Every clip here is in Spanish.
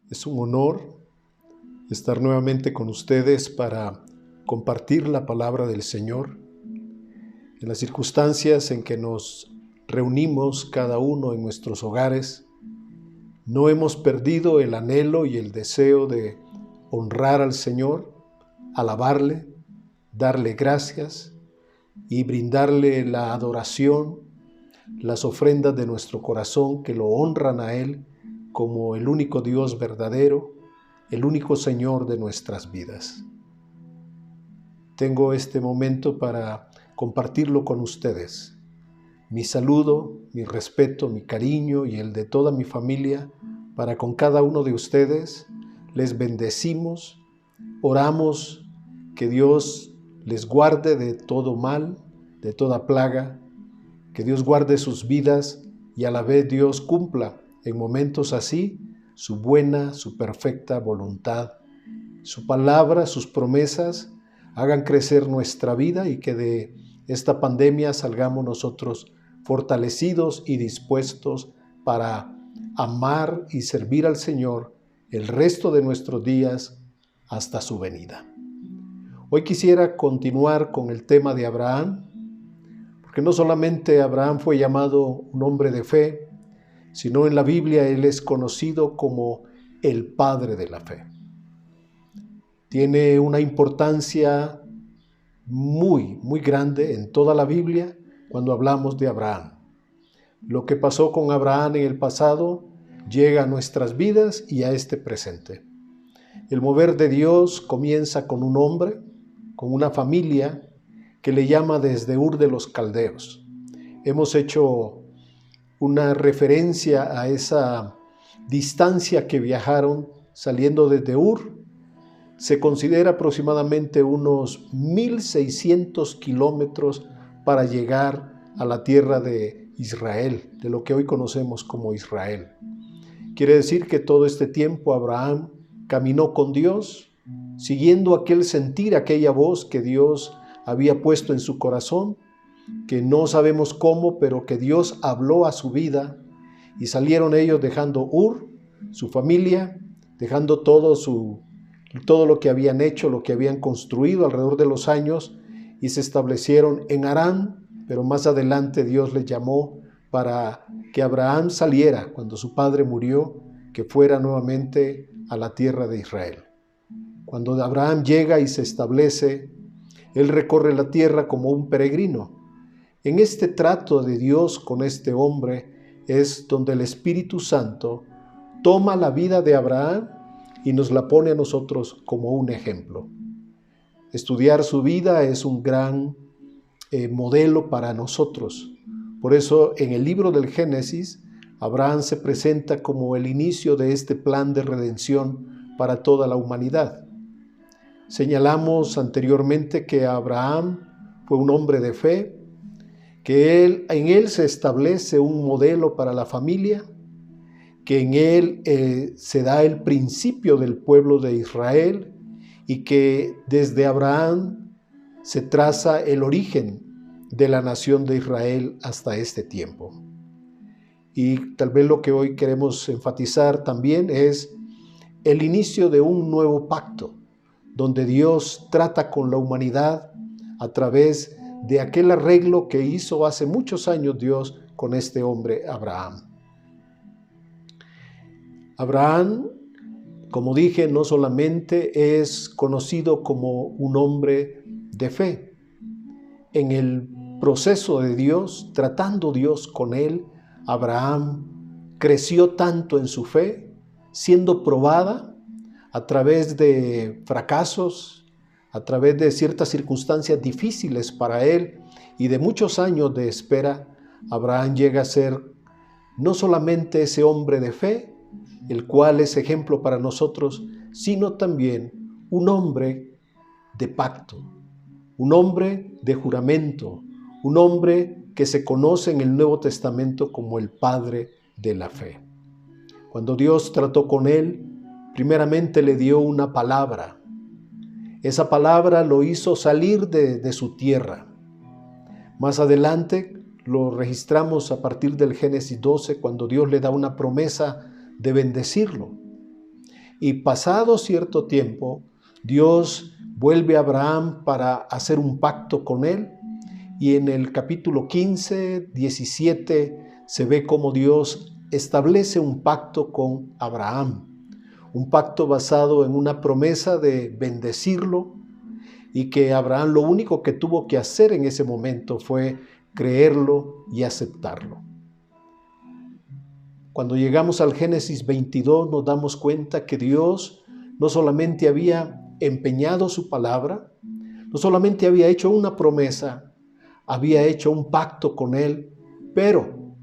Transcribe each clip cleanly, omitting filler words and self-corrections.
Es un honor estar nuevamente con ustedes para compartir la palabra del Señor. En las circunstancias en que nos reunimos cada uno en nuestros hogares, no hemos perdido el anhelo y el deseo de honrar al Señor, alabarle, darle gracias y brindarle la adoración, las ofrendas de nuestro corazón que lo honran a Él como el único Dios verdadero, el único Señor de nuestras vidas. Tengo este momento para compartirlo con ustedes. Mi saludo, mi respeto, mi cariño y el de toda mi familia para con cada uno de ustedes. Les bendecimos, oramos que Dios les guarde de todo mal, de toda plaga, que Dios guarde sus vidas y a la vez Dios cumpla en momentos así su buena, su perfecta voluntad. Su palabra, sus promesas hagan crecer nuestra vida y que de esta pandemia salgamos nosotros fortalecidos y dispuestos para amar y servir al Señor el resto de nuestros días hasta su venida. Hoy quisiera continuar con el tema de Abraham, porque no solamente Abraham fue llamado un hombre de fe, sino en la Biblia él es conocido como el padre de la fe. Tiene una importancia muy grande en toda la Biblia cuando hablamos de Abraham. Lo que pasó con Abraham en el pasado llega a nuestras vidas y a este presente. El mover de Dios comienza con un hombre, con una familia que le llama desde Ur de los Caldeos. Hemos hecho una referencia a esa distancia que viajaron saliendo desde Ur. Se considera aproximadamente unos 1,600 kilómetros para llegar a la tierra de Israel, de lo que hoy conocemos como Israel. Quiere decir que todo este tiempo Abraham caminó con Dios, siguiendo aquel sentir, aquella voz que Dios había puesto en su corazón, que no sabemos cómo, pero que Dios habló a su vida y salieron ellos dejando Ur, su familia, dejando todo lo que habían hecho, lo que habían construido alrededor de los años y se establecieron en Harán, pero más adelante Dios les llamó para que Abraham saliera cuando su padre murió, que fuera nuevamente a la tierra de Israel. Cuando Abraham llega y se establece, él recorre la tierra como un peregrino. En este trato de Dios con este hombre es donde el Espíritu Santo toma la vida de Abraham y nos la pone a nosotros como un ejemplo. Estudiar su vida es un gran modelo para nosotros. Por eso en el libro del Génesis, Abraham se presenta como el inicio de este plan de redención para toda la humanidad. Señalamos anteriormente que Abraham fue un hombre de fe, que en él se establece un modelo para la familia, que en él se da el principio del pueblo de Israel y que desde Abraham se traza el origen de la nación de Israel hasta este tiempo. Y tal vez lo que hoy queremos enfatizar también es el inicio de un nuevo pacto, donde Dios trata con la humanidad a través de aquel arreglo que hizo hace muchos años Dios con este hombre Abraham. Abraham, como dije, no solamente es conocido como un hombre de fe. En el proceso de Dios, tratando Dios con él, Abraham creció tanto en su fe, siendo probada a través de fracasos, a través de ciertas circunstancias difíciles para él y de muchos años de espera. Abraham llega a ser no solamente ese hombre de fe, el cual es ejemplo para nosotros, sino también un hombre de pacto, un hombre de juramento, un hombre que se conoce en el Nuevo Testamento como el padre de la fe. Cuando Dios trató con él, primeramente le dio una palabra. Esa palabra lo hizo salir de su tierra. Más adelante lo registramos a partir del Génesis 12, cuando Dios le da una promesa de bendecirlo. Y pasado cierto tiempo, Dios vuelve a Abraham para hacer un pacto con él. Y en el capítulo 15, 17, se ve cómo Dios establece un pacto con Abraham. Un pacto basado en una promesa de bendecirlo, y que Abraham lo único que tuvo que hacer en ese momento fue creerlo y aceptarlo. Cuando llegamos al Génesis 22 nos damos cuenta que Dios no solamente había empeñado su palabra, no solamente había hecho una promesa, había hecho un pacto con él, pero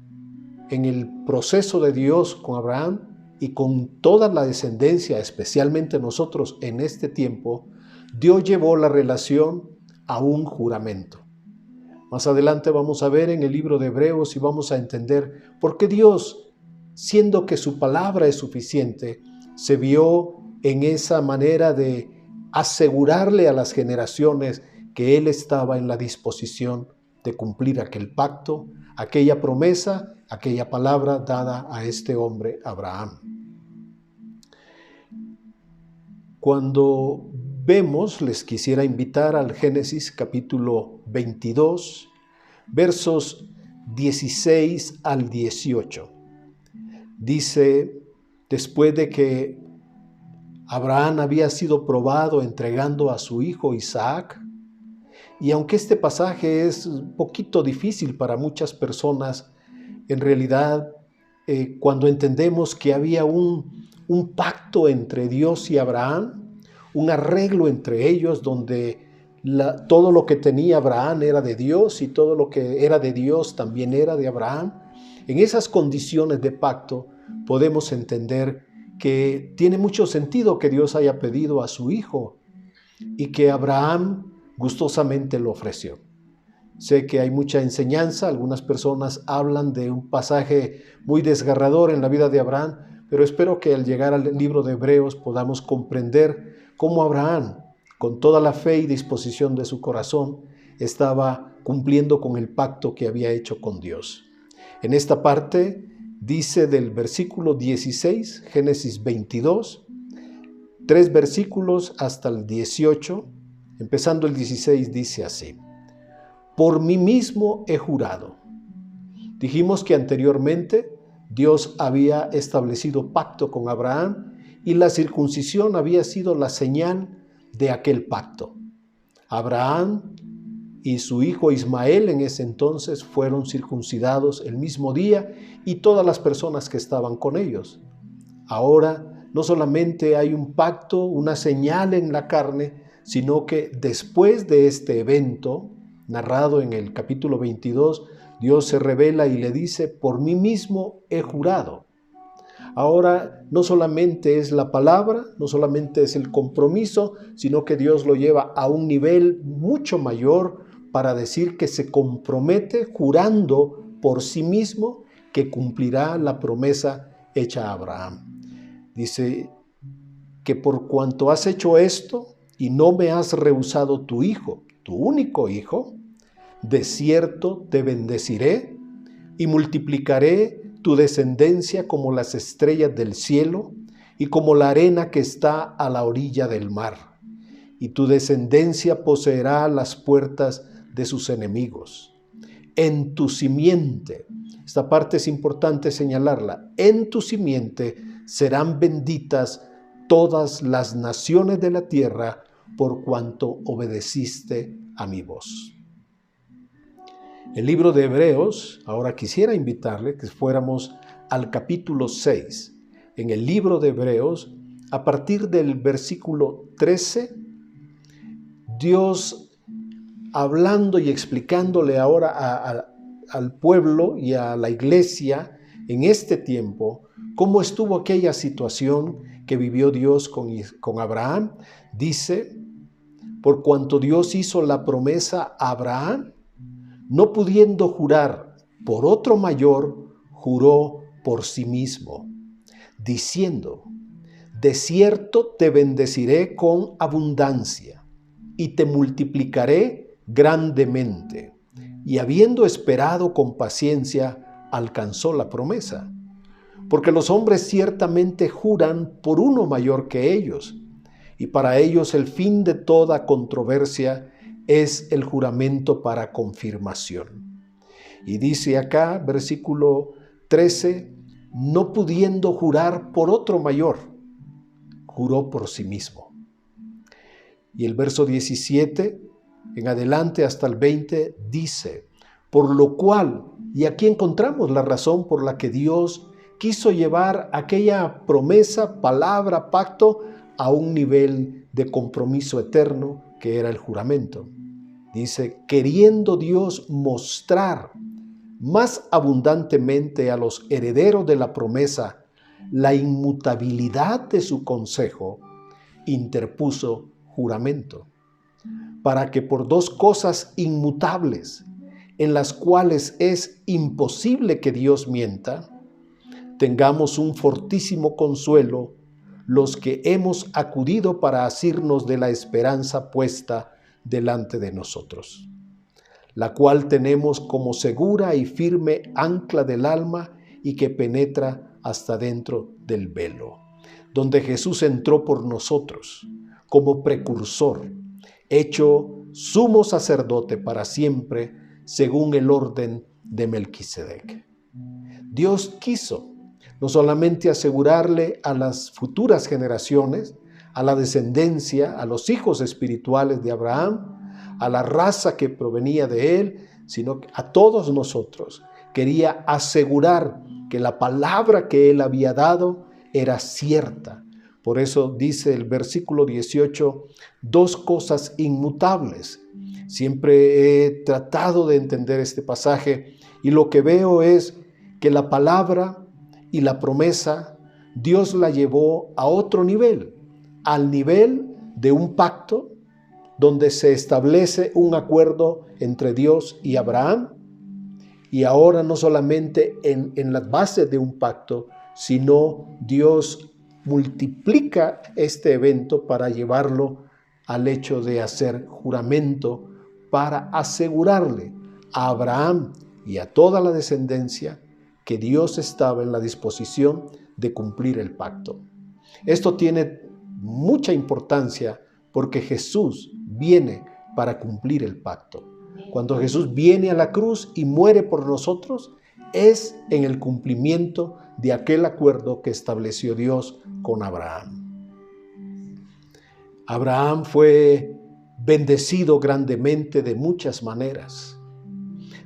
en el proceso de Dios con Abraham y con toda la descendencia, especialmente nosotros en este tiempo, Dios llevó la relación a un juramento. Más adelante vamos a ver en el libro de Hebreos y vamos a entender por qué Dios, siendo que su palabra es suficiente, se vio en esa manera de asegurarle a las generaciones que Él estaba en la disposición de cumplir aquel pacto, aquella promesa, aquella palabra dada a este hombre Abraham. Cuando vemos, les quisiera invitar al Génesis capítulo 22, versos 16 al 18. Dice, después de que Abraham había sido probado entregando a su hijo Isaac, y aunque este pasaje es un poquito difícil para muchas personas, en realidad cuando entendemos que había un pacto entre Dios y Abraham, un arreglo entre ellos donde todo lo que tenía Abraham era de Dios y todo lo que era de Dios también era de Abraham. En esas condiciones de pacto podemos entender que tiene mucho sentido que Dios haya pedido a su hijo y que Abraham gustosamente lo ofreció. Sé que hay mucha enseñanza, algunas personas hablan de un pasaje muy desgarrador en la vida de Abraham, pero espero que al llegar al libro de Hebreos podamos comprender cómo Abraham, con toda la fe y disposición de su corazón, estaba cumpliendo con el pacto que había hecho con Dios. En esta parte dice del versículo 16, Génesis 22, 3 versículos hasta el 18, empezando el 16 dice así: por mí mismo he jurado. Dijimos que anteriormente Dios había establecido pacto con Abraham y la circuncisión había sido la señal de aquel pacto. Abraham y su hijo Ismael en ese entonces fueron circuncidados el mismo día y todas las personas que estaban con ellos. Ahora no solamente hay un pacto, una señal en la carne, sino que después de este evento, narrado en el capítulo 22, Dios se revela y le dice, por mí mismo he jurado. Ahora no solamente es la palabra, no solamente es el compromiso, sino que Dios lo lleva a un nivel mucho mayor para decir que se compromete jurando por sí mismo que cumplirá la promesa hecha a Abraham. Dice que por cuanto has hecho esto y no me has rehusado tu hijo, tu único hijo, de cierto te bendeciré y multiplicaré tu descendencia como las estrellas del cielo y como la arena que está a la orilla del mar. Y tu descendencia poseerá las puertas de sus enemigos. En tu simiente, esta parte es importante señalarla, en tu simiente serán benditas todas las naciones de la tierra por cuanto obedeciste a mi voz. El libro de Hebreos, ahora quisiera invitarle que fuéramos al capítulo 6. En el libro de Hebreos, a partir del versículo 13, Dios hablando y explicándole ahora al pueblo y a la iglesia en este tiempo, cómo estuvo aquella situación que vivió Dios con Abraham, dice, por cuanto Dios hizo la promesa a Abraham, no pudiendo jurar por otro mayor, juró por sí mismo, diciendo, de cierto te bendeciré con abundancia y te multiplicaré grandemente. Y habiendo esperado con paciencia, alcanzó la promesa. porque los hombres ciertamente juran por uno mayor que ellos, y para ellos el fin de toda controversia es el juramento para confirmación. Y dice acá, versículo 13, no pudiendo jurar por otro mayor, juró por sí mismo. Y el verso 17, en adelante hasta el 20, dice, por lo cual, y aquí encontramos la razón por la que Dios quiso llevar aquella promesa, palabra, pacto, a un nivel de compromiso eterno que era el juramento. Dice, queriendo Dios mostrar más abundantemente a los herederos de la promesa la inmutabilidad de su consejo, interpuso juramento, para que por dos cosas inmutables, en las cuales es imposible que Dios mienta, tengamos un fortísimo consuelo los que hemos acudido para asirnos de la esperanza puesta delante de nosotros, la cual tenemos como segura y firme ancla del alma y que penetra hasta dentro del velo, donde Jesús entró por nosotros como precursor, hecho sumo sacerdote para siempre, según el orden de Melquisedec. Dios quiso no solamente asegurarle a las futuras generaciones, a la descendencia, a los hijos espirituales de Abraham, a la raza que provenía de él, sino a todos nosotros. Quería asegurar que la palabra que él había dado era cierta. Por eso dice el versículo 18, dos cosas inmutables. Siempre he tratado de entender este pasaje y lo que veo es que la palabra y la promesa, Dios la llevó a otro nivel, al nivel de un pacto donde se establece un acuerdo entre Dios y Abraham, y ahora no solamente en las bases de un pacto, sino Dios multiplica este evento para llevarlo al hecho de hacer juramento para asegurarle a Abraham y a toda la descendencia que Dios estaba en la disposición de cumplir el pacto. Esto tiene mucha importancia porque Jesús viene para cumplir el pacto. Cuando Jesús viene a la cruz y muere por nosotros, es en el cumplimiento de aquel acuerdo que estableció Dios con Abraham. Abraham fue bendecido grandemente de muchas maneras.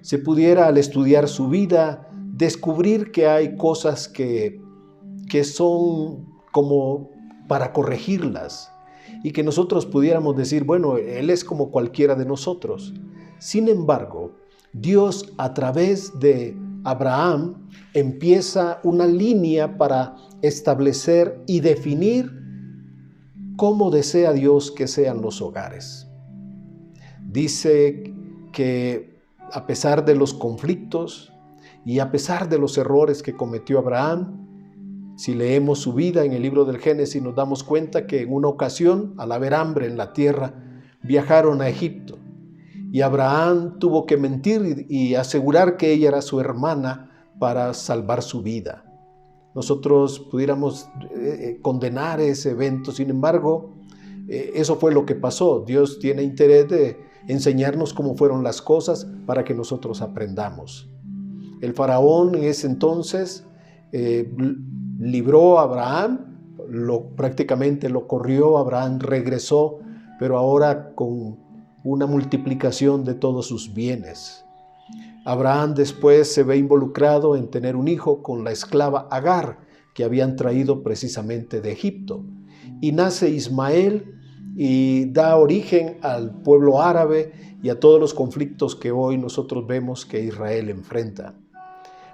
Se pudiera, al estudiar su vida, descubrir que hay cosas que son como para corregirlas y que nosotros pudiéramos decir, bueno, él es como cualquiera de nosotros. Sin embargo, Dios a través de Abraham empieza una línea para establecer y definir cómo desea Dios que sean los hogares. Dice que a pesar de los conflictos y a pesar de los errores que cometió Abraham, si leemos su vida en el libro del Génesis, nos damos cuenta que en una ocasión, al haber hambre en la tierra, viajaron a Egipto. Y Abraham tuvo que mentir y asegurar que ella era su hermana para salvar su vida. Nosotros pudiéramos condenar ese evento, sin embargo, eso fue lo que pasó. Dios tiene interés de enseñarnos cómo fueron las cosas para que nosotros aprendamos. El faraón en ese entonces libró a Abraham, prácticamente lo corrió, Abraham regresó, pero ahora con una multiplicación de todos sus bienes. Abraham después se ve involucrado en tener un hijo con la esclava Agar, que habían traído precisamente de Egipto. Y nace Ismael y da origen al pueblo árabe y a todos los conflictos que hoy nosotros vemos que Israel enfrenta.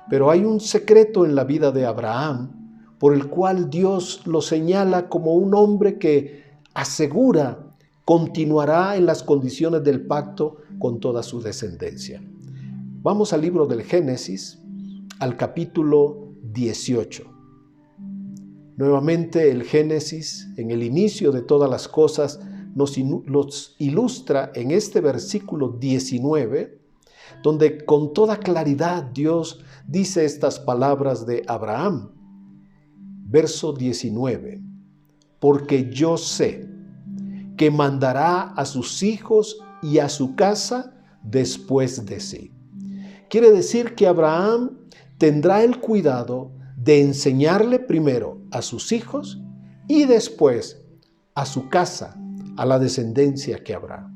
Pero hay un secreto en la vida de Abraham por el cual Dios lo señala como un hombre que asegura continuará en las condiciones del pacto con toda su descendencia. Vamos al libro del Génesis, al capítulo 18. Nuevamente el Génesis, en el inicio de todas las cosas, nos ilustra en este versículo 19, donde con toda claridad Dios dice estas palabras de Abraham. verso 19. Porque yo sé que mandará a sus hijos y a su casa después de sí. Quiere decir que Abraham tendrá el cuidado de enseñarle primero a sus hijos y después a su casa, a la descendencia que habrá.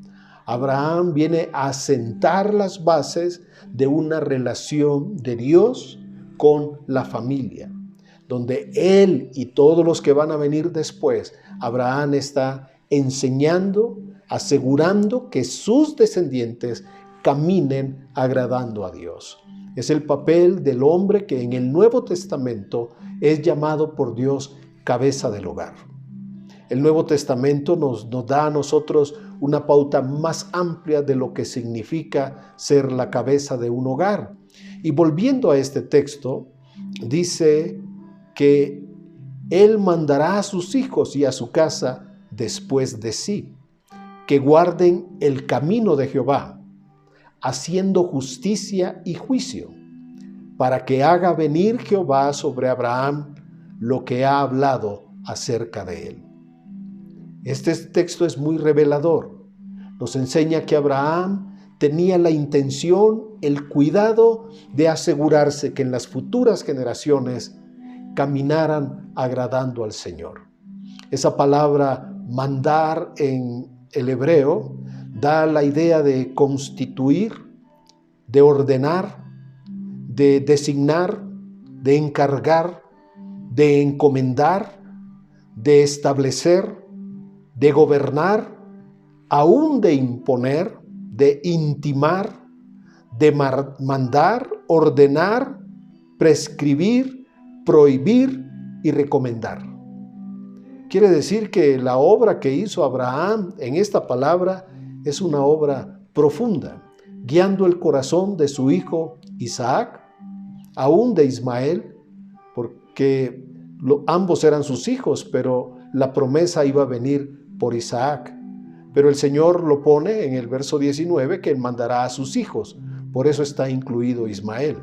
Abraham viene a sentar las bases de una relación de Dios con la familia, donde él y todos los que van a venir después, Abraham está enseñando, asegurando que sus descendientes caminen agradando a Dios. Es el papel del hombre que en el Nuevo Testamento es llamado por Dios cabeza del hogar. El Nuevo Testamento nos da a nosotros una pauta más amplia de lo que significa ser la cabeza de un hogar. Y volviendo a este texto, dice que Él mandará a sus hijos y a su casa después de sí, que guarden el camino de Jehová, haciendo justicia y juicio, para que haga venir Jehová sobre Abraham lo que ha hablado acerca de él. Este texto es muy revelador. Nos enseña que Abraham tenía la intención, el cuidado de asegurarse que en las futuras generaciones caminaran agradando al Señor. Esa palabra mandar en el hebreo da la idea de constituir, de ordenar, de designar, de encargar, de encomendar, de establecer, de gobernar, aún de imponer, de intimar, de mandar, ordenar, prescribir, prohibir y recomendar. Quiere decir que la obra que hizo Abraham en esta palabra es una obra profunda, guiando el corazón de su hijo Isaac, aún de Ismael, porque ambos eran sus hijos, pero la promesa iba a venir por Isaac. Pero el Señor lo pone en el verso 19 que Él mandará a sus hijos, por eso está incluido Ismael.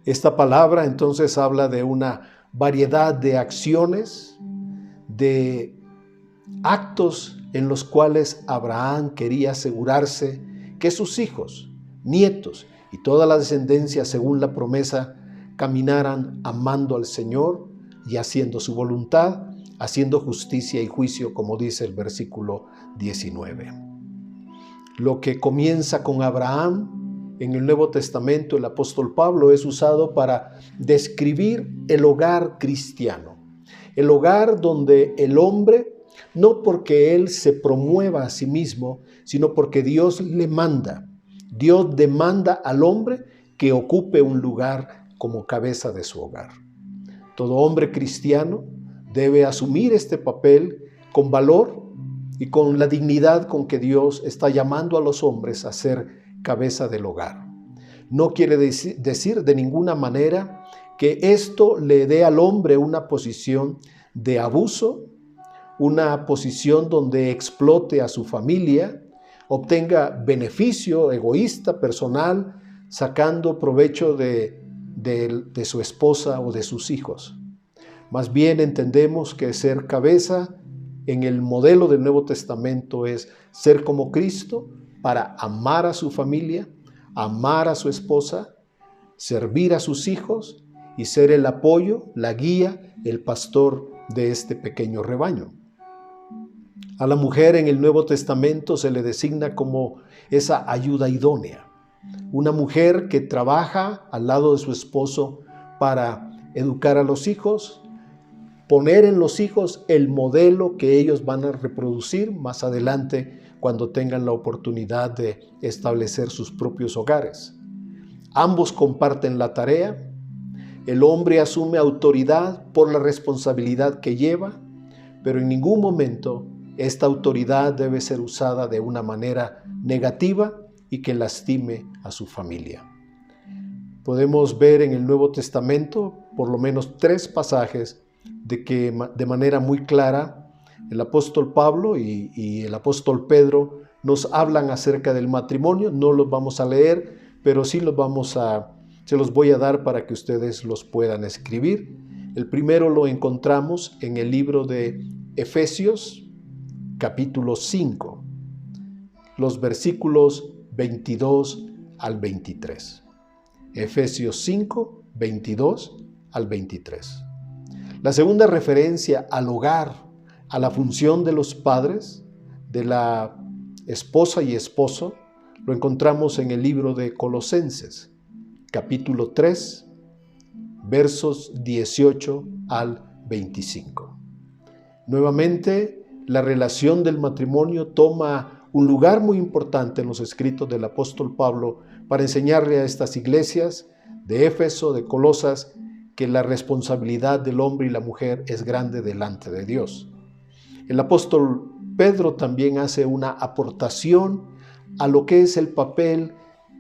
Esta palabra entonces habla de una variedad de acciones, de actos en los cuales Abraham quería asegurarse que sus hijos, nietos y toda la descendencia según la promesa caminaran amando al Señor y haciendo su voluntad, haciendo justicia y juicio, como dice el versículo 19. Lo que comienza con Abraham en el Nuevo Testamento, el apóstol Pablo, es usado para describir el hogar cristiano. El hogar donde el hombre, no porque él se promueva a sí mismo, sino porque Dios le manda. Dios demanda al hombre que ocupe un lugar como cabeza de su hogar. Todo hombre cristiano debe asumir este papel con valor y con la dignidad con que Dios está llamando a los hombres a ser cabeza del hogar. No quiere decir de ninguna manera que esto le dé al hombre una posición de abuso, una posición donde explote a su familia, obtenga beneficio egoísta, personal, sacando provecho de su esposa o de sus hijos. Más bien entendemos que ser cabeza en el modelo del Nuevo Testamento es ser como Cristo para amar a su familia, amar a su esposa, servir a sus hijos y ser el apoyo, la guía, el pastor de este pequeño rebaño. A la mujer en el Nuevo Testamento se le designa como esa ayuda idónea, una mujer que trabaja al lado de su esposo para educar a los hijos, poner en los hijos el modelo que ellos van a reproducir más adelante cuando tengan la oportunidad de establecer sus propios hogares. Ambos comparten la tarea. El hombre asume autoridad por la responsabilidad que lleva, pero en ningún momento esta autoridad debe ser usada de una manera negativa y que lastime a su familia. Podemos ver en el Nuevo Testamento por lo menos 3 pasajes de que de manera muy clara el apóstol Pablo y el apóstol Pedro nos hablan acerca del matrimonio. No los vamos a leer, pero sí se los voy a dar para que ustedes los puedan escribir. El primero lo encontramos en el libro de Efesios, capítulo 5, los versículos 22 al 23. Efesios 5, 22 al 23. La segunda referencia al hogar, a la función de los padres, de la esposa y esposo, lo encontramos en el libro de Colosenses, capítulo 3, versos 18 al 25. Nuevamente, la relación del matrimonio toma un lugar muy importante en los escritos del apóstol Pablo para enseñarle a estas iglesias de Éfeso, de Colosas, que la responsabilidad del hombre y la mujer es grande delante de Dios. El apóstol Pedro también hace una aportación a lo que es el papel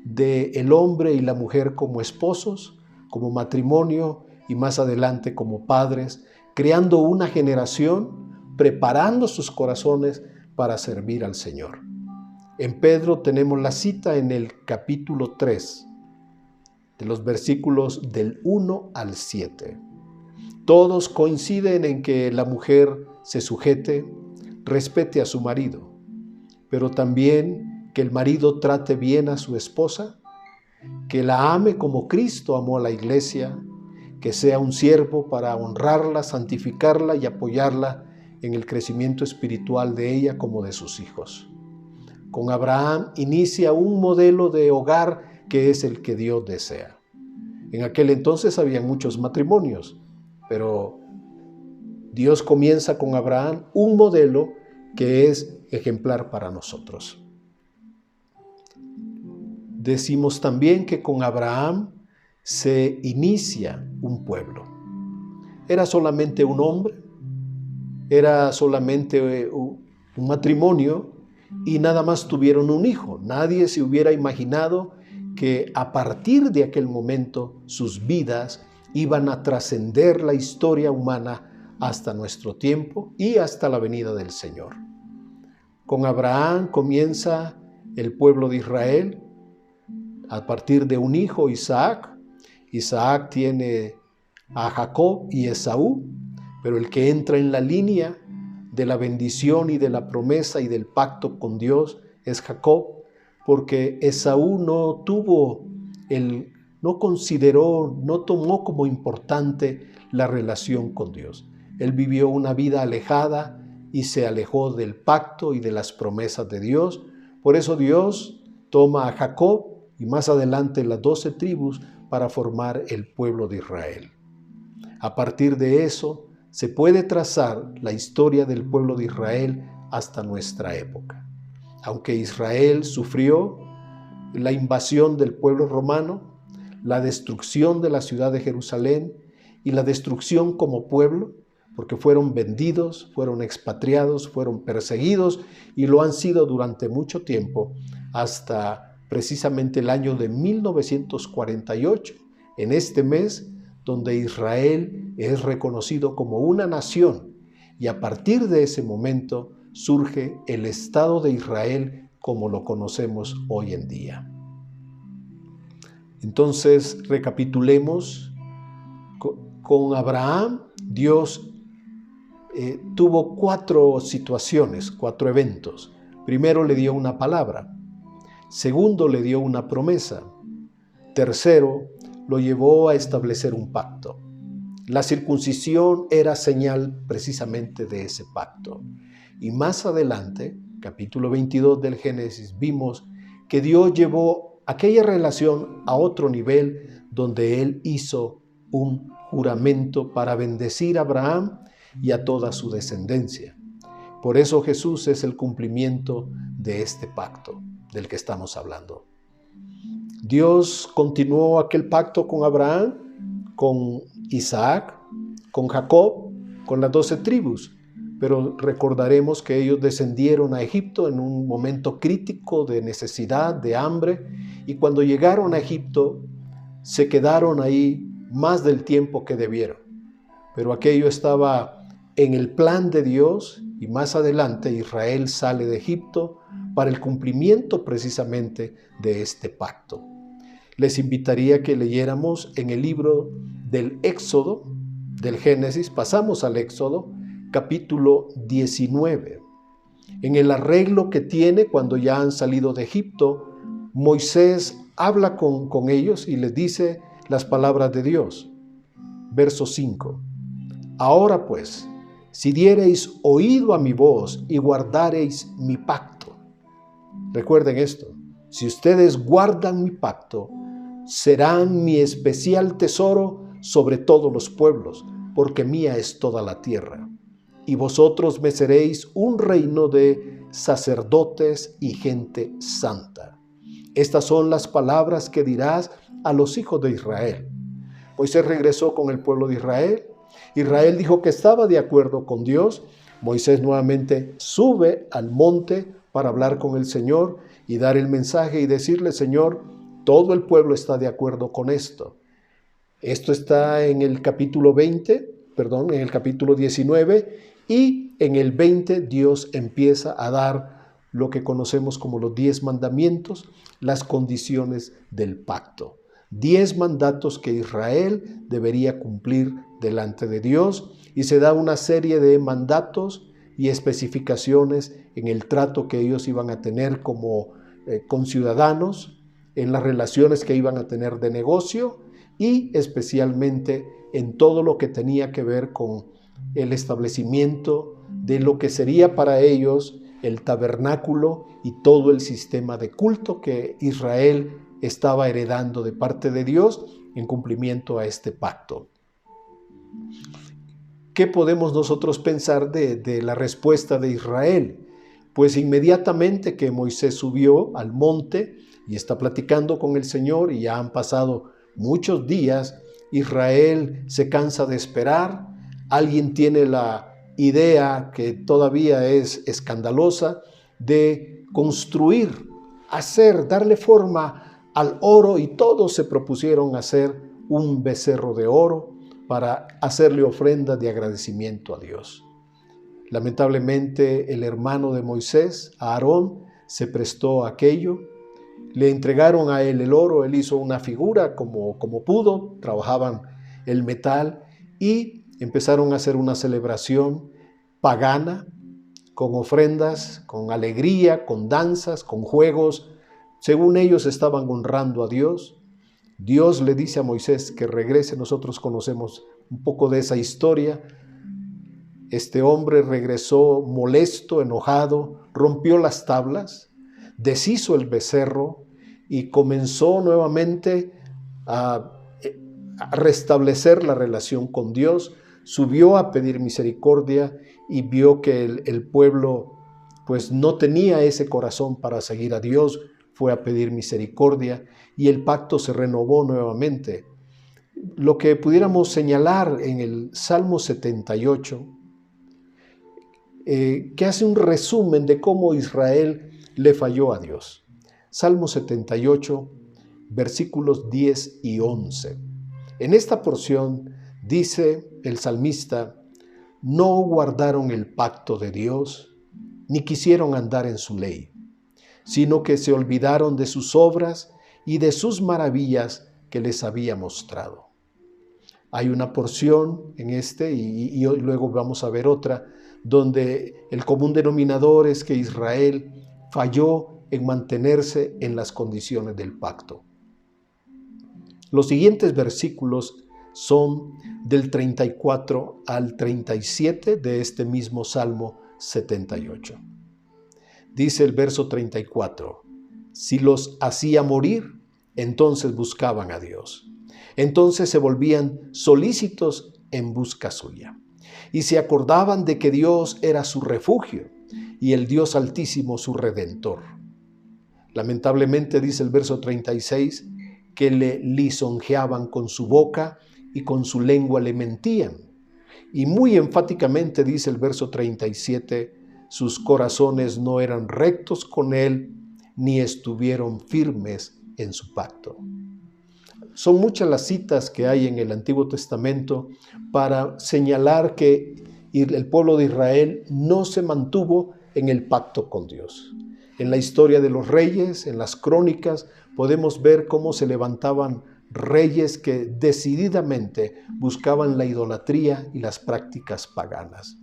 del hombre y la mujer como esposos, como matrimonio y más adelante como padres, creando una generación, preparando sus corazones para servir al Señor. En Pedro tenemos la cita en el capítulo 3, de los versículos del 1 al 7. Todos coinciden en que la mujer se sujete, respete a su marido, pero también que el marido trate bien a su esposa, que la ame como Cristo amó a la iglesia, que sea un siervo para honrarla, santificarla y apoyarla en el crecimiento espiritual de ella como de sus hijos. Con Abraham inicia un modelo de hogar que es el que Dios desea. En aquel entonces había muchos matrimonios, pero Dios comienza con Abraham un modelo que es ejemplar para nosotros. Decimos también que con Abraham se inicia un pueblo. Era solamente un hombre, era solamente un matrimonio y nada más tuvieron un hijo. Nadie se hubiera imaginado que a partir de aquel momento sus vidas iban a trascender la historia humana hasta nuestro tiempo y hasta la venida del Señor. Con Abraham comienza el pueblo de Israel a partir de un hijo, Isaac. Isaac tiene a Jacob y Esaú, pero el que entra en la línea de la bendición y de la promesa y del pacto con Dios es Jacob, porque Esaú no consideró, no tomó como importante la relación con Dios. Él vivió una vida alejada y se alejó del pacto y de las promesas de Dios. Por eso Dios toma a Jacob y más adelante las 12 tribus para formar el pueblo de Israel. A partir de eso se puede trazar la historia del pueblo de Israel hasta nuestra época. Aunque Israel sufrió la invasión del pueblo romano, la destrucción de la ciudad de Jerusalén y la destrucción como pueblo, porque fueron vendidos, fueron expatriados, fueron perseguidos y lo han sido durante mucho tiempo, hasta precisamente el año de 1948, en este mes, donde Israel es reconocido como una nación y a partir de ese momento surge el Estado de Israel como lo conocemos hoy en día. Entonces, recapitulemos. Con Abraham, Dios tuvo 4 situaciones, 4 eventos. Primero le dio una palabra. Segundo, le dio una promesa. Tercero, lo llevó a establecer un pacto. La circuncisión era señal precisamente de ese pacto. Y más adelante, capítulo 22 del Génesis, vimos que Dios llevó aquella relación a otro nivel donde Él hizo un juramento para bendecir a Abraham y a toda su descendencia. Por eso Jesús es el cumplimiento de este pacto del que estamos hablando. Dios continuó aquel pacto con Abraham, con Isaac, con Jacob, con las 12 tribus, pero recordaremos que ellos descendieron a Egipto en un momento crítico de necesidad, de hambre, y cuando llegaron a Egipto se quedaron ahí más del tiempo que debieron. Pero aquello estaba en el plan de Dios y más adelante Israel sale de Egipto para el cumplimiento precisamente de este pacto. Les invitaría que leyéramos en el libro del Éxodo, del Génesis, pasamos al Éxodo, capítulo 19. En el arreglo que tiene cuando ya han salido de Egipto, Moisés habla con ellos y les dice las palabras de Dios. Verso 5. Ahora pues, si diereis oído a mi voz y guardareis mi pacto. Recuerden esto, si ustedes guardan mi pacto, serán mi especial tesoro sobre todos los pueblos, porque mía es toda la tierra. Y vosotros me seréis un reino de sacerdotes y gente santa. Estas son las palabras que dirás a los hijos de Israel. Moisés regresó con el pueblo de Israel. Israel dijo que estaba de acuerdo con Dios. Moisés nuevamente sube al monte para hablar con el Señor y dar el mensaje y decirle, Señor, todo el pueblo está de acuerdo con esto. Esto está en el capítulo 19, y en el 20 Dios empieza a dar lo que conocemos como los 10 mandamientos, las condiciones del pacto. 10 mandatos que Israel debería cumplir delante de Dios, y se da una serie de mandatos y especificaciones en el trato que ellos iban a tener como conciudadanos, en las relaciones que iban a tener de negocio y especialmente en todo lo que tenía que ver con el establecimiento de lo que sería para ellos el tabernáculo y todo el sistema de culto que Israel estaba heredando de parte de Dios en cumplimiento a este pacto. ¿Qué podemos nosotros pensar de la respuesta de Israel? Pues inmediatamente que Moisés subió al monte y está platicando con el Señor y ya han pasado muchos días, Israel se cansa de esperar. Alguien tiene la idea, que todavía es escandalosa, de construir, darle forma al oro, y todos se propusieron hacer un becerro de oro para hacerle ofrenda de agradecimiento a Dios. Lamentablemente el hermano de Moisés, Aarón, se prestó a aquello. Le entregaron a él el oro, él hizo una figura como pudo, trabajaban el metal y empezaron a hacer una celebración pagana, con ofrendas, con alegría, con danzas, con juegos. Según ellos estaban honrando a Dios. Dios le dice a Moisés que regrese. Nosotros conocemos un poco de esa historia. Este hombre regresó molesto, enojado, rompió las tablas, deshizo el becerro y comenzó nuevamente a restablecer la relación con Dios. Subió a pedir misericordia y vio que el pueblo pues no tenía ese corazón para seguir a Dios. Fue a pedir misericordia y el pacto se renovó nuevamente. Lo que pudiéramos señalar en el Salmo 78, que hace un resumen de cómo Israel le falló a Dios. Salmo 78, versículos 10 y 11. En esta porción dice el salmista: no guardaron el pacto de Dios, ni quisieron andar en su ley, sino que se olvidaron de sus obras y de sus maravillas que les había mostrado. Hay una porción en y luego vamos a ver otra, donde el común denominador es que Israel falló en mantenerse en las condiciones del pacto. Los siguientes versículos son del 34 al 37 de este mismo Salmo 78. Dice el verso 34, si los hacía morir, entonces buscaban a Dios. Entonces se volvían solícitos en busca suya. Y se acordaban de que Dios era su refugio y el Dios Altísimo su Redentor. Lamentablemente, dice el verso 36, que le lisonjeaban con su boca y con su lengua le mentían. Y muy enfáticamente dice el verso 37, sus corazones no eran rectos con él, ni estuvieron firmes en su pacto. Son muchas las citas que hay en el Antiguo Testamento para señalar que el pueblo de Israel no se mantuvo en el pacto con Dios. En la historia de los reyes, en las crónicas, podemos ver cómo se levantaban reyes que decididamente buscaban la idolatría y las prácticas paganas.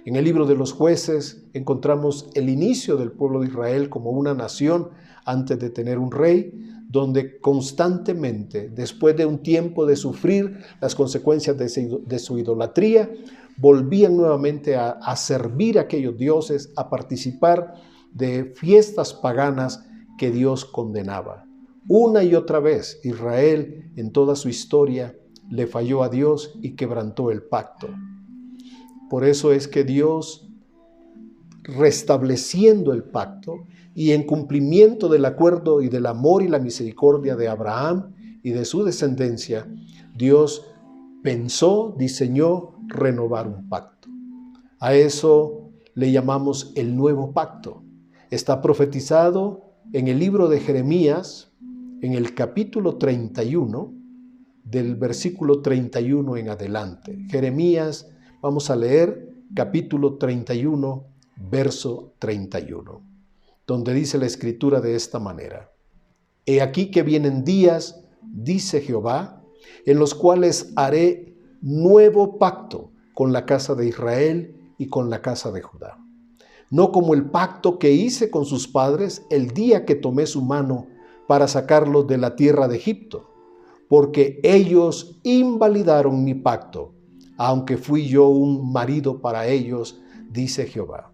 En el libro de los Jueces encontramos el inicio del pueblo de Israel como una nación antes de tener un rey, donde constantemente, después de un tiempo de sufrir las consecuencias de su idolatría, volvían nuevamente a servir a aquellos dioses, a participar de fiestas paganas que Dios condenaba. Una y otra vez Israel en toda su historia le falló a Dios y quebrantó el pacto. Por eso es que Dios, restableciendo el pacto y en cumplimiento del acuerdo y del amor y la misericordia de Abraham y de su descendencia, Dios pensó, diseñó renovar un pacto. A eso le llamamos el nuevo pacto. Está profetizado en el libro de Jeremías, en el capítulo 31, del versículo 31 en adelante. Jeremías, vamos a leer capítulo 31, verso 31, donde dice la Escritura de esta manera: He aquí que vienen días, dice Jehová, en los cuales haré nuevo pacto con la casa de Israel y con la casa de Judá. No como el pacto que hice con sus padres el día que tomé su mano para sacarlos de la tierra de Egipto, porque ellos invalidaron mi pacto, aunque fui yo un marido para ellos, dice Jehová.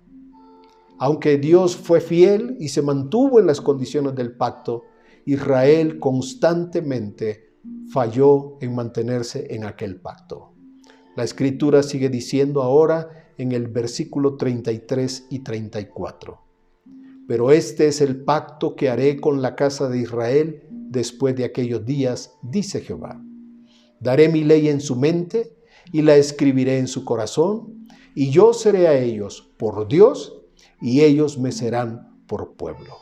Aunque Dios fue fiel y se mantuvo en las condiciones del pacto, Israel constantemente falló en mantenerse en aquel pacto. La Escritura sigue diciendo ahora en el versículo 33 y 34. Pero este es el pacto que haré con la casa de Israel después de aquellos días, dice Jehová. Daré mi ley en su mente y la escribiré en su corazón, y yo seré a ellos por Dios, y ellos me serán por pueblo.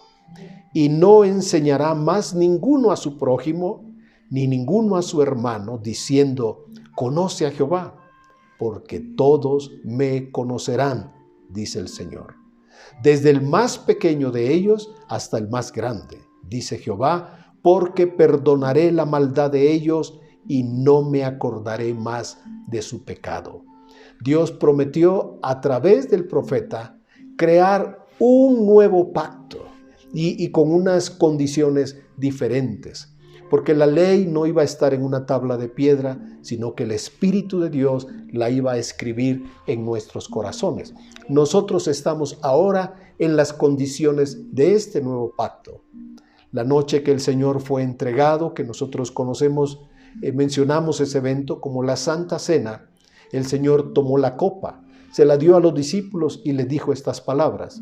Y no enseñará más ninguno a su prójimo, ni ninguno a su hermano, diciendo, conoce a Jehová, porque todos me conocerán, dice el Señor. Desde el más pequeño de ellos hasta el más grande, dice Jehová, porque perdonaré la maldad de ellos y no me acordaré más de su pecado. Dios prometió a través del profeta crear un nuevo pacto y con unas condiciones diferentes, porque la ley no iba a estar en una tabla de piedra, sino que el Espíritu de Dios la iba a escribir en nuestros corazones. Nosotros estamos ahora en las condiciones de este nuevo pacto. La noche que el Señor fue entregado, que nosotros conocemos, mencionamos ese evento como la Santa Cena, el Señor tomó la copa, se la dio a los discípulos y les dijo estas palabras: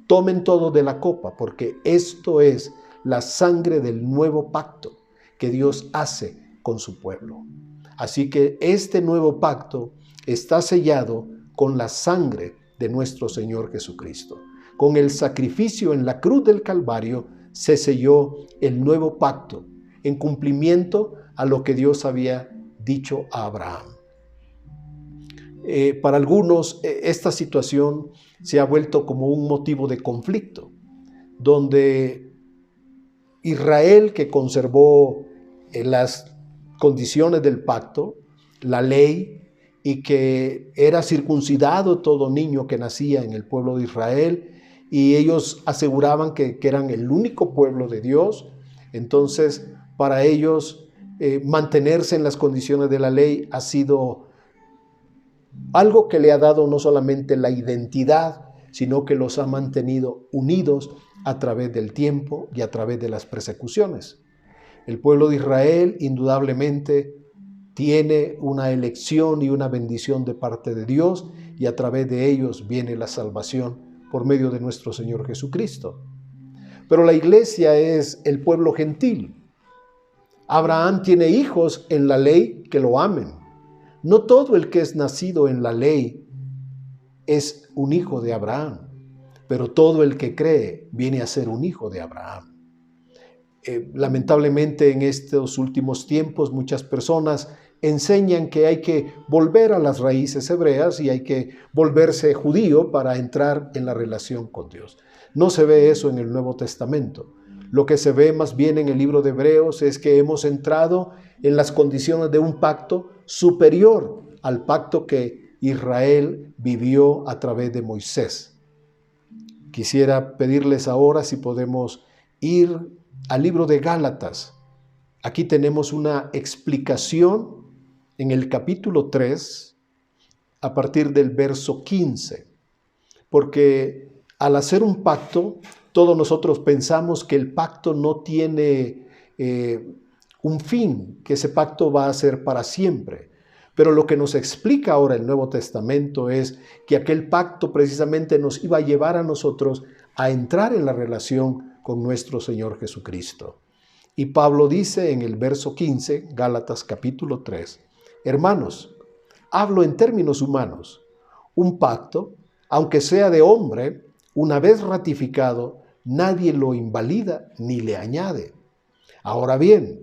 tomen todo de la copa, porque esto es la sangre del nuevo pacto que Dios hace con su pueblo. Así que este nuevo pacto está sellado con la sangre de nuestro Señor Jesucristo. Con el sacrificio en la cruz del Calvario se selló el nuevo pacto en cumplimiento a lo que Dios había dicho a Abraham. Para algunos esta situación se ha vuelto como un motivo de conflicto, donde Israel, que conservó las condiciones del pacto, la ley, y que era circuncidado todo niño que nacía en el pueblo de Israel, y ellos aseguraban que eran el único pueblo de Dios. Entonces, para ellos, mantenerse en las condiciones de la ley ha sido algo que le ha dado no solamente la identidad, sino que los ha mantenido unidos a través del tiempo y a través de las persecuciones. El pueblo de Israel indudablemente tiene una elección y una bendición de parte de Dios, y a través de ellos viene la salvación por medio de nuestro Señor Jesucristo. Pero la iglesia es el pueblo gentil. Abraham tiene hijos en la ley que lo amen. No todo el que es nacido en la ley es un hijo de Abraham, pero todo el que cree viene a ser un hijo de Abraham. Lamentablemente en estos últimos tiempos muchas personas enseñan que hay que volver a las raíces hebreas y hay que volverse judío para entrar en la relación con Dios. No se ve eso en el Nuevo Testamento. Lo que se ve más bien en el libro de Hebreos es que hemos entrado en las condiciones de un pacto superior al pacto que Israel vivió a través de Moisés. Quisiera pedirles ahora si podemos ir al libro de Gálatas. Aquí tenemos una explicación en el capítulo 3, a partir del verso 15, porque al hacer un pacto, todos nosotros pensamos que el pacto no tiene un fin, que ese pacto va a ser para siempre. Pero lo que nos explica ahora el Nuevo Testamento es que aquel pacto precisamente nos iba a llevar a nosotros a entrar en la relación con nuestro Señor Jesucristo. Y Pablo dice en el verso 15, Gálatas capítulo 3, hermanos, hablo en términos humanos, un pacto, aunque sea de hombre, una vez ratificado, nadie lo invalida ni le añade. Ahora bien,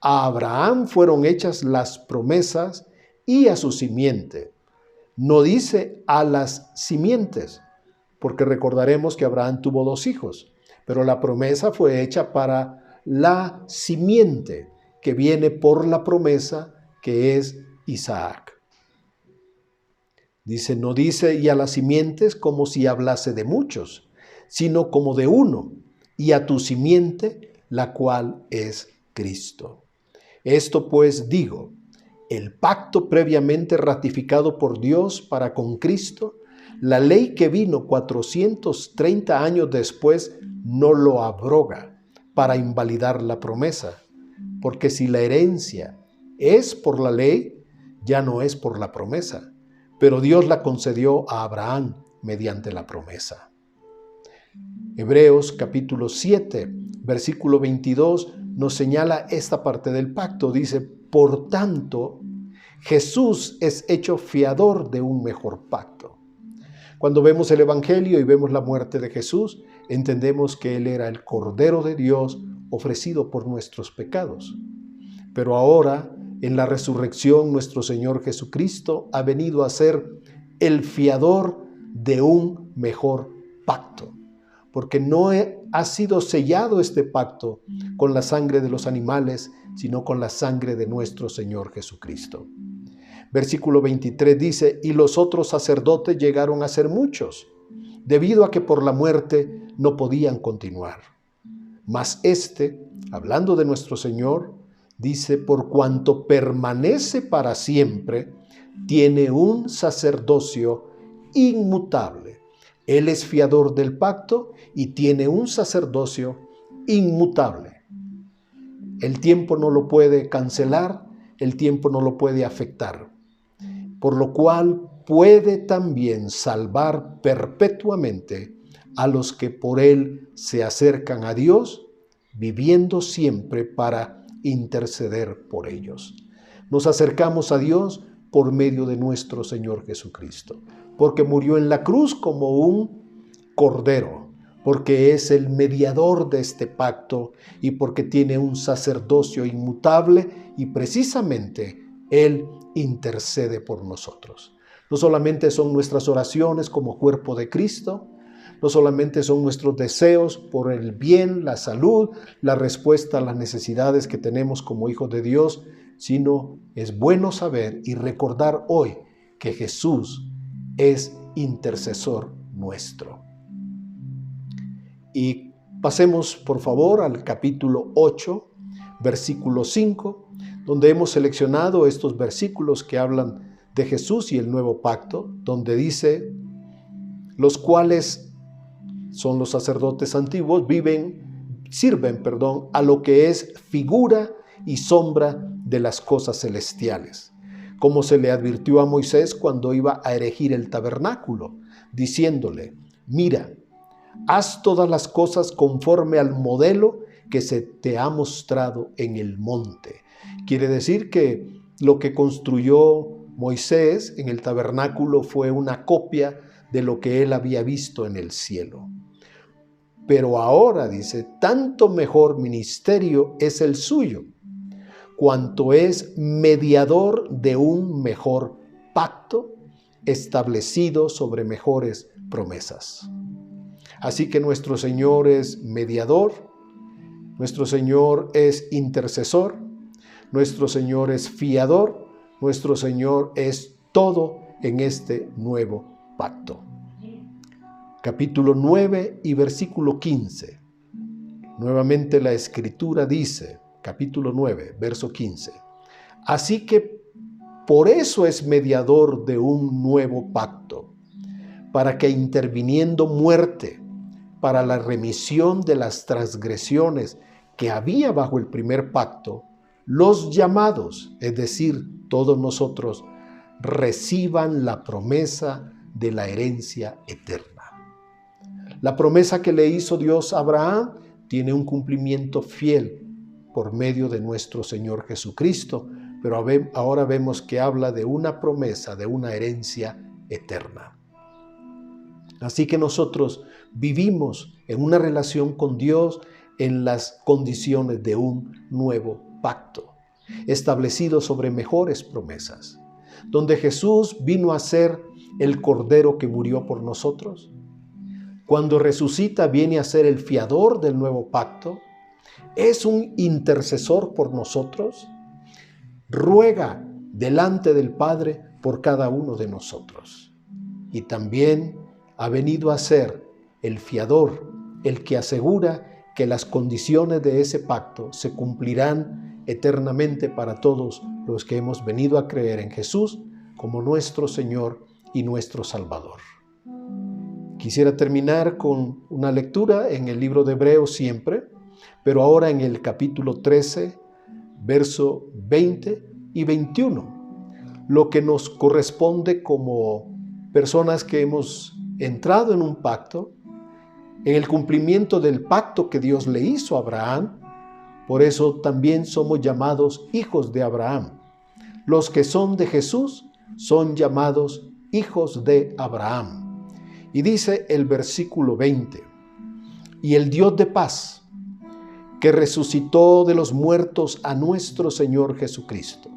a Abraham fueron hechas las promesas y a su simiente. No dice a las simientes, porque recordaremos que Abraham tuvo 2 hijos, pero la promesa fue hecha para la simiente que viene por la promesa que es Isaac. Dice, no dice y a las simientes como si hablase de muchos, sino como de uno, y a tu simiente, la cual es Cristo. Esto pues digo, el pacto previamente ratificado por Dios para con Cristo, la ley que vino 430 años después no lo abroga para invalidar la promesa, porque si la herencia es por la ley, ya no es por la promesa, pero Dios la concedió a Abraham mediante la promesa. Hebreos capítulo 7, versículo 22 nos señala esta parte del pacto. Dice, por tanto, Jesús es hecho fiador de un mejor pacto. Cuando vemos el Evangelio y vemos la muerte de Jesús, entendemos que Él era el Cordero de Dios ofrecido por nuestros pecados. Pero ahora, en la resurrección, nuestro Señor Jesucristo ha venido a ser el fiador de un mejor pacto, porque no ha sido sellado este pacto con la sangre de los animales, sino con la sangre de nuestro Señor Jesucristo. Versículo 23 dice, y los otros sacerdotes llegaron a ser muchos, debido a que por la muerte no podían continuar. Mas este, hablando de nuestro Señor, dice, por cuanto permanece para siempre, tiene un sacerdocio inmutable. Él es fiador del pacto y tiene un sacerdocio inmutable. El tiempo no lo puede cancelar, el tiempo no lo puede afectar, por lo cual puede también salvar perpetuamente a los que por él se acercan a Dios, viviendo siempre para interceder por ellos. Nos acercamos a Dios por medio de nuestro Señor Jesucristo, porque murió en la cruz como un cordero, porque es el mediador de este pacto y porque tiene un sacerdocio inmutable y precisamente Él intercede por nosotros. No solamente son nuestras oraciones como cuerpo de Cristo, no solamente son nuestros deseos por el bien, la salud, la respuesta a las necesidades que tenemos como hijos de Dios, sino es bueno saber y recordar hoy que Jesús es intercesor nuestro. Y pasemos por favor al capítulo 8, versículo 5, donde hemos seleccionado estos versículos que hablan de Jesús y el nuevo pacto, donde dice, los cuales son los sacerdotes antiguos, sirven a lo que es figura y sombra de las cosas celestiales, como se le advirtió a Moisés cuando iba a erigir el tabernáculo, diciéndole, mira, haz todas las cosas conforme al modelo que se te ha mostrado en el monte. Quiere decir que lo que construyó Moisés en el tabernáculo fue una copia de lo que él había visto en el cielo. Pero ahora, dice, tanto mejor ministerio es el suyo, cuanto es mediador de un mejor pacto establecido sobre mejores promesas. Así que nuestro Señor es mediador, nuestro Señor es intercesor, nuestro Señor es fiador, nuestro Señor es todo en este nuevo pacto. Capítulo 9 y versículo 15. Nuevamente la Escritura dice, capítulo 9, verso 15. Así que por eso es mediador de un nuevo pacto, para que interviniendo muerte para la remisión de las transgresiones que había bajo el primer pacto, los llamados, es decir, todos nosotros, reciban la promesa de la herencia eterna. La promesa que le hizo Dios a Abraham tiene un cumplimiento fiel por medio de nuestro Señor Jesucristo, pero ahora vemos que habla de una promesa, de una herencia eterna. Así que nosotros vivimos en una relación con Dios en las condiciones de un nuevo pacto, establecido sobre mejores promesas, donde Jesús vino a ser el Cordero que murió por nosotros. Cuando resucita viene a ser el fiador del nuevo pacto, es un intercesor por nosotros, ruega delante del Padre por cada uno de nosotros. Y también ha venido a ser el fiador, el que asegura que las condiciones de ese pacto se cumplirán eternamente para todos los que hemos venido a creer en Jesús como nuestro Señor y nuestro Salvador. Quisiera terminar con una lectura en el libro de Hebreos siempre, pero ahora en el capítulo 13, verso 20 y 21, lo que nos corresponde como personas que hemos entrado en un pacto, en el cumplimiento del pacto que Dios le hizo a Abraham. Por eso también somos llamados hijos de Abraham. Los que son de Jesús son llamados hijos de Abraham. Y dice el versículo 20, y el Dios de paz, que resucitó de los muertos a nuestro Señor Jesucristo,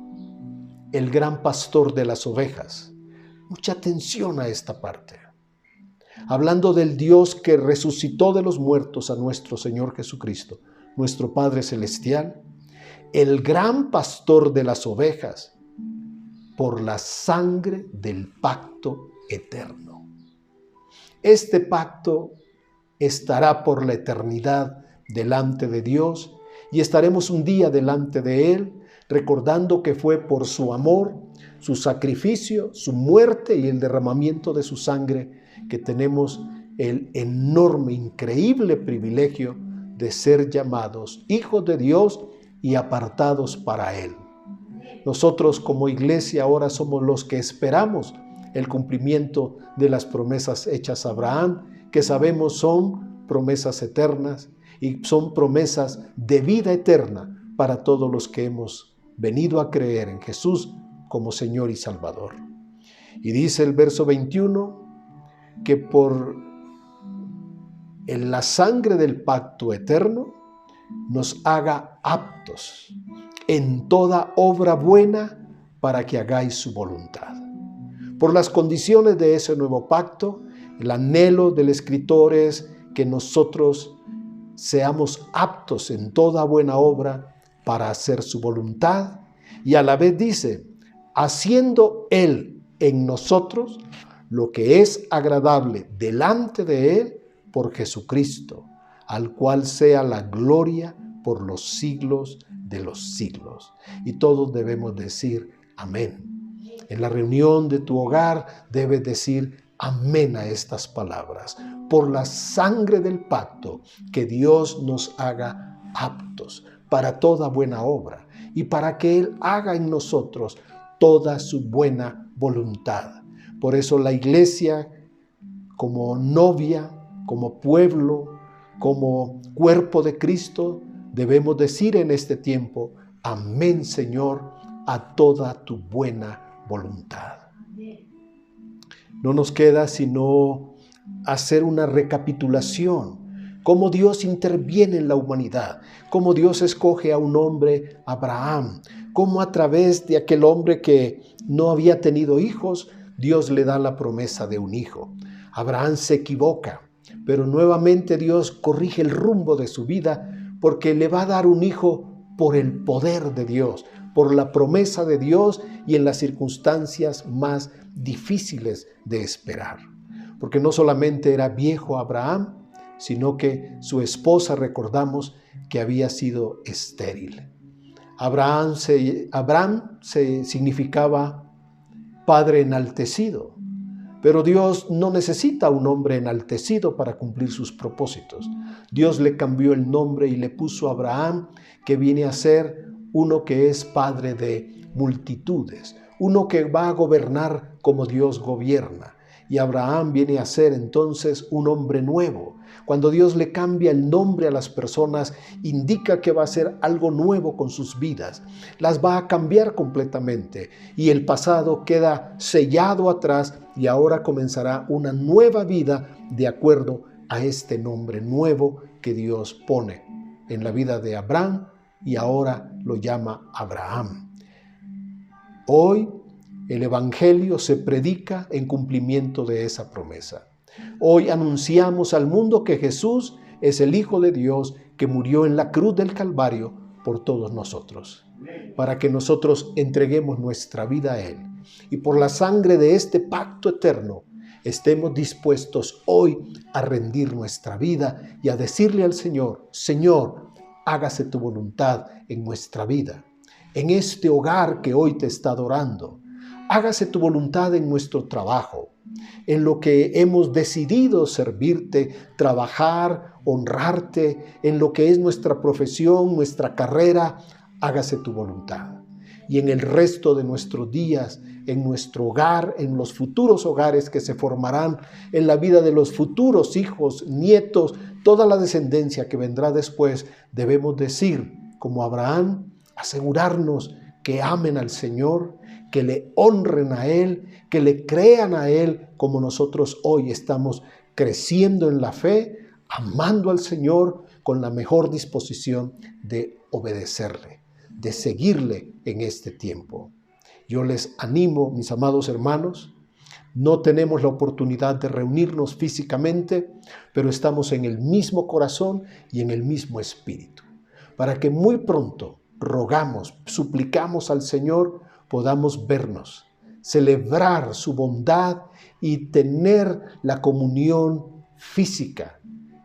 el gran pastor de las ovejas. Mucha atención a esta parte. Hablando del Dios que resucitó de los muertos a nuestro Señor Jesucristo, nuestro Padre Celestial, el gran pastor de las ovejas, por la sangre del pacto eterno. Este pacto estará por la eternidad delante de Dios y estaremos un día delante de Él, recordando que fue por su amor, su sacrificio, su muerte y el derramamiento de su sangre que tenemos el enorme, increíble privilegio de ser llamados hijos de Dios y apartados para Él. Nosotros como iglesia ahora somos los que esperamos el cumplimiento de las promesas hechas a Abraham, que sabemos son promesas eternas y son promesas de vida eterna para todos los que hemos venido a creer en Jesús como Señor y Salvador. Y dice el verso 21 que por la sangre del pacto eterno nos haga aptos en toda obra buena para que hagáis su voluntad. Por las condiciones de ese nuevo pacto, el anhelo del escritor es que nosotros seamos aptos en toda buena obra para hacer su voluntad, y a la vez dice, haciendo Él en nosotros lo que es agradable delante de Él por Jesucristo, al cual sea la gloria por los siglos de los siglos. Y todos debemos decir amén. En la reunión de tu hogar debes decir amén a estas palabras. Por la sangre del pacto, que Dios nos haga aptos para toda buena obra y para que Él haga en nosotros toda su buena voluntad. Por eso la iglesia, como novia, como pueblo, como cuerpo de Cristo, debemos decir en este tiempo, amén, Señor, a toda tu buena voluntad. No nos queda sino hacer una recapitulación, cómo Dios interviene en la humanidad, cómo Dios escoge a un hombre, Abraham, cómo a través de aquel hombre que no había tenido hijos, Dios le da la promesa de un hijo. Abraham se equivoca, pero nuevamente Dios corrige el rumbo de su vida porque le va a dar un hijo por el poder de Dios, por la promesa de Dios y en las circunstancias más difíciles de esperar. Porque no solamente era viejo Abraham, sino que su esposa, recordamos, que había sido estéril. Abraham significaba padre enaltecido, pero Dios no necesita un hombre enaltecido para cumplir sus propósitos. Dios le cambió el nombre y le puso a Abraham, que viene a ser uno que es padre de multitudes, uno que va a gobernar como Dios gobierna. Y Abraham viene a ser entonces un hombre nuevo. Cuando Dios le cambia el nombre a las personas, indica que va a hacer algo nuevo con sus vidas. Las va a cambiar completamente y el pasado queda sellado atrás y ahora comenzará una nueva vida de acuerdo a este nombre nuevo que Dios pone en la vida de Abraham y ahora lo llama Abraham. Hoy el Evangelio se predica en cumplimiento de esa promesa. Hoy anunciamos al mundo que Jesús es el Hijo de Dios que murió en la cruz del Calvario por todos nosotros, para que nosotros entreguemos nuestra vida a Él. Y por la sangre de este pacto eterno, estemos dispuestos hoy a rendir nuestra vida y a decirle al Señor: Señor, hágase tu voluntad en nuestra vida, en este hogar que hoy te está adorando. Hágase tu voluntad en nuestro trabajo, en lo que hemos decidido servirte, trabajar, honrarte, en lo que es nuestra profesión, nuestra carrera. Hágase tu voluntad. Y en el resto de nuestros días, en nuestro hogar, en los futuros hogares que se formarán, en la vida de los futuros hijos, nietos, toda la descendencia que vendrá después, debemos decir, como Abraham, asegurarnos que amen al Señor, que le honren a Él, que le crean a Él, como nosotros hoy estamos creciendo en la fe, amando al Señor con la mejor disposición de obedecerle, de seguirle en este tiempo. Yo les animo, mis amados hermanos, no tenemos la oportunidad de reunirnos físicamente, pero estamos en el mismo corazón y en el mismo espíritu, para que muy pronto rogamos, suplicamos al Señor, podamos vernos, celebrar su bondad y tener la comunión física,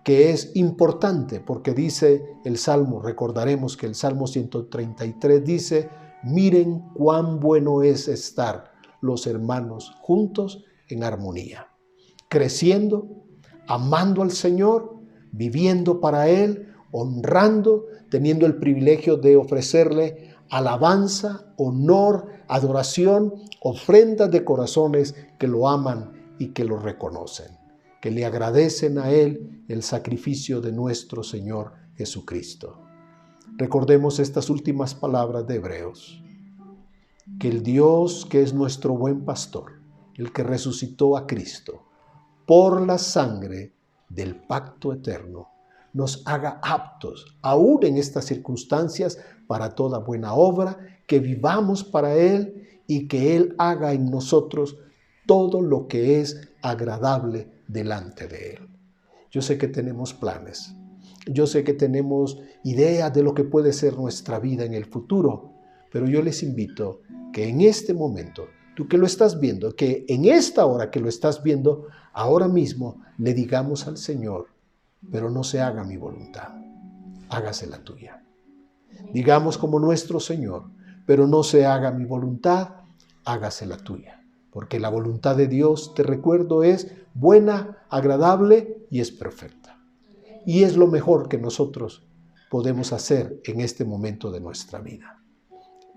que es importante porque dice el Salmo, recordaremos que el Salmo 133 dice: miren cuán bueno es estar los hermanos juntos en armonía, creciendo, amando al Señor, viviendo para Él, honrando, teniendo el privilegio de ofrecerle alabanza, honor, adoración, ofrendas de corazones que lo aman y que lo reconocen, que le agradecen a Él el sacrificio de nuestro Señor Jesucristo. Recordemos estas últimas palabras de Hebreos: que el Dios que es nuestro buen pastor, el que resucitó a Cristo, por la sangre del pacto eterno, nos haga aptos, aún en estas circunstancias, para toda buena obra, que vivamos para Él y que Él haga en nosotros todo lo que es agradable delante de Él. Yo sé que tenemos planes, yo sé que tenemos ideas de lo que puede ser nuestra vida en el futuro, pero yo les invito que en este momento, tú que lo estás viendo, que en esta hora que lo estás viendo, ahora mismo le digamos al Señor: pero no se haga mi voluntad, hágase la tuya. Digamos como nuestro Señor: pero no se haga mi voluntad, hágase la tuya. Porque la voluntad de Dios, te recuerdo, es buena, agradable y es perfecta. Y es lo mejor que nosotros podemos hacer en este momento de nuestra vida.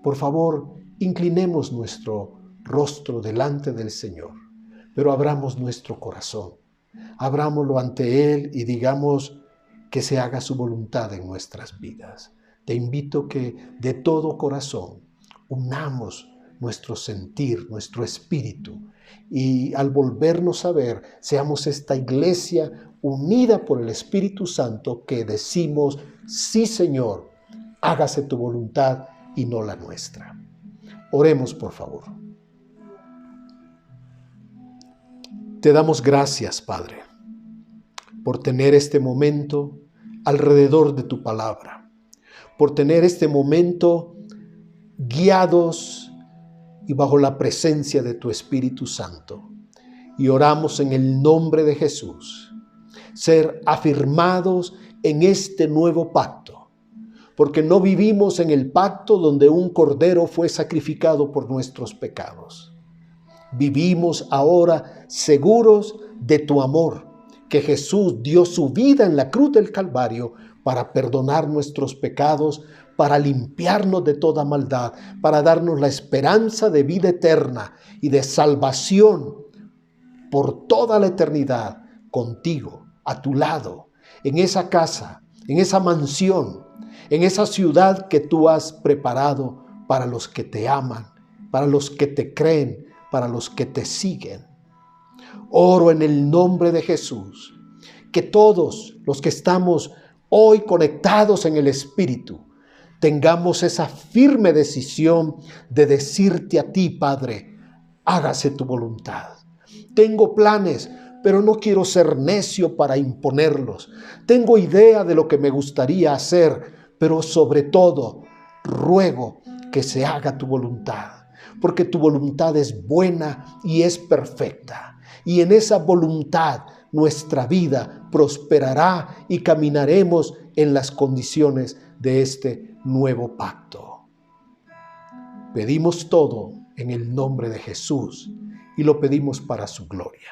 Por favor, inclinemos nuestro rostro delante del Señor, pero abramos nuestro corazón. Abrámoslo ante Él y digamos que se haga su voluntad en nuestras vidas. Te invito que de todo corazón unamos nuestro sentir, nuestro espíritu, y al volvernos a ver, seamos esta iglesia unida por el Espíritu Santo que decimos: sí, Señor, hágase tu voluntad y no la nuestra. Oremos, por favor. Te damos gracias, Padre, por tener este momento alrededor de tu palabra, por tener este momento guiados y bajo la presencia de tu Espíritu Santo. Y oramos en el nombre de Jesús, ser afirmados en este nuevo pacto, porque no vivimos en el pacto donde un cordero fue sacrificado por nuestros pecados. Vivimos ahora seguros de tu amor, que Jesús dio su vida en la cruz del Calvario para perdonar nuestros pecados, para limpiarnos de toda maldad, para darnos la esperanza de vida eterna y de salvación por toda la eternidad contigo, a tu lado, en esa casa, en esa mansión, en esa ciudad que tú has preparado para los que te aman, para los que te creen, para los que te siguen. Oro en el nombre de Jesús, que todos los que estamos hoy conectados en el Espíritu, tengamos esa firme decisión de decirte a ti, Padre, hágase tu voluntad. Tengo planes, pero no quiero ser necio para imponerlos. Tengo idea de lo que me gustaría hacer, pero sobre todo, ruego que se haga tu voluntad, porque tu voluntad es buena y es perfecta. Y en esa voluntad nuestra vida prosperará y caminaremos en las condiciones de este nuevo pacto. Pedimos todo en el nombre de Jesús y lo pedimos para su gloria.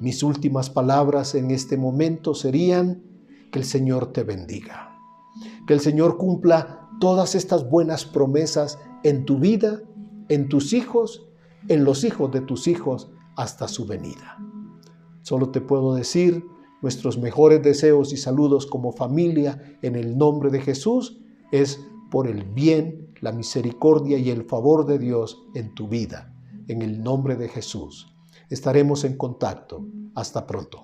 Mis últimas palabras en este momento serían: que el Señor te bendiga, que el Señor cumpla todas estas buenas promesas en tu vida, en tus hijos, en los hijos de tus hijos, hasta su venida. Solo te puedo decir nuestros mejores deseos y saludos como familia en el nombre de Jesús es por el bien, la misericordia y el favor de Dios en tu vida. En el nombre de Jesús. Estaremos en contacto. Hasta pronto.